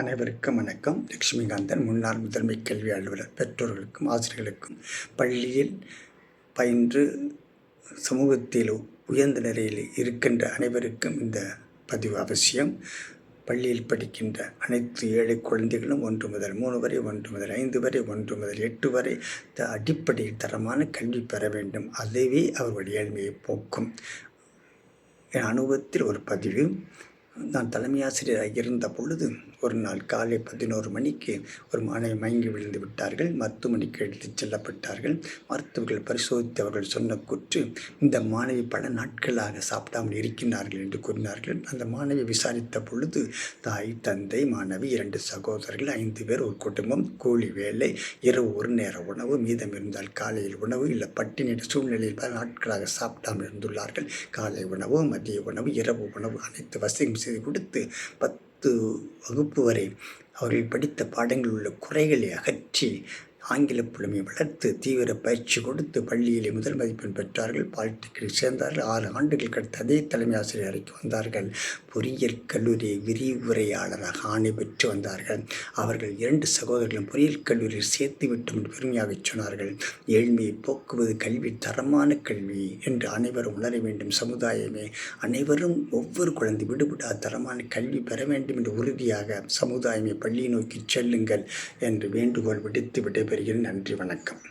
அனைவருக்கும் வணக்கம். லட்சுமிகாந்தன், முன்னாள் முதன்மை கல்வி அலுவலர். பெற்றோர்களுக்கும் ஆசிரியர்களுக்கும் பள்ளியில் பயின்று சமூகத்தில் உயர்ந்த நிலையில் இருக்கின்ற அனைவருக்கும் இந்த பதிவு அவசியம். பள்ளியில் படிக்கின்ற அனைத்து ஏழை குழந்தைகளும் 1 முதல் 3 வரை, 1 முதல் 5 வரை, 1 முதல் 8 வரை அடிப்படையில் தரமான கல்வி பெற வேண்டும். அதுவே அவர்களுடைய ஏழ்மையை போக்கும். என் அனுபவத்தில் ஒரு பதிவு. நான் தலைமை ஆசிரியராக இருந்த பொழுது ஒரு நாள் காலை 11 மணிக்கு ஒரு மாணவி மயங்கி விழுந்து விட்டார்கள். மருத்துவமனைக்கு எடுத்துச் செல்லப்பட்டார்கள். மருத்துவர்கள் பரிசோதித்து அவர்கள் சொன்ன கூற்று, இந்த மாணவி பல நாட்களாக சாப்பிடாமல் இருக்கிறார்கள் என்று கூறினார்கள். அந்த மாணவி விசாரித்த பொழுது தாய், தந்தை, மாணவி, 2 சகோதரர்கள், 5 பேர் ஒரு குடும்பம், கூலி வேலை, இரவு ஒரு நேர உணவு, மீதம் இருந்தால் காலையில் உணவு, இல்லை பட்டினியின் சூழ்நிலையில் பல நாட்களாக சாப்பிடாமல் இருந்துள்ளார்கள். காலை உணவு, மதிய உணவு, இரவு உணவு அனைத்து வசதியும் செய்து கொடுத்து 10 வகுப்பு வரை அவர்கள் படித்த பாடங்களில் உள்ள குறைகளை அகற்றி ஆங்கில புலமை வளர்த்து தீவிர பயிற்சி கொடுத்து பள்ளியிலே முதல் மதிப்பெண் பெற்றார்கள். பாலிடெக்னிக் சேர்ந்தார்கள். 6 ஆண்டுகள் கழித்து அதே தலைமை ஆசிரியர் அறைக்கு வந்தார்கள். பொறியியல் கல்லூரி விரிவுரையாளராக ஆணை பெற்று வந்தார்கள். அவர்கள் 2 சகோதரர்களும் பொறியியல் கல்லூரியில் சேர்த்து விட்டோம் என்று பெருமையாக சொன்னார்கள். ஏழ்மையை போக்குவது கல்வி, தரமான கல்வி என்று அனைவரும் உணர வேண்டும். சமுதாயமே அனைவரும் ஒவ்வொரு குழந்தை விடுபடா தரமான கல்வி பெற வேண்டும் என்று உறுதியாக சமுதாயமே பள்ளியை நோக்கி செல்லுங்கள் என்று வேண்டுகோள் விடுத்து விடைபெறுகிறேன். நன்றி, வணக்கம்.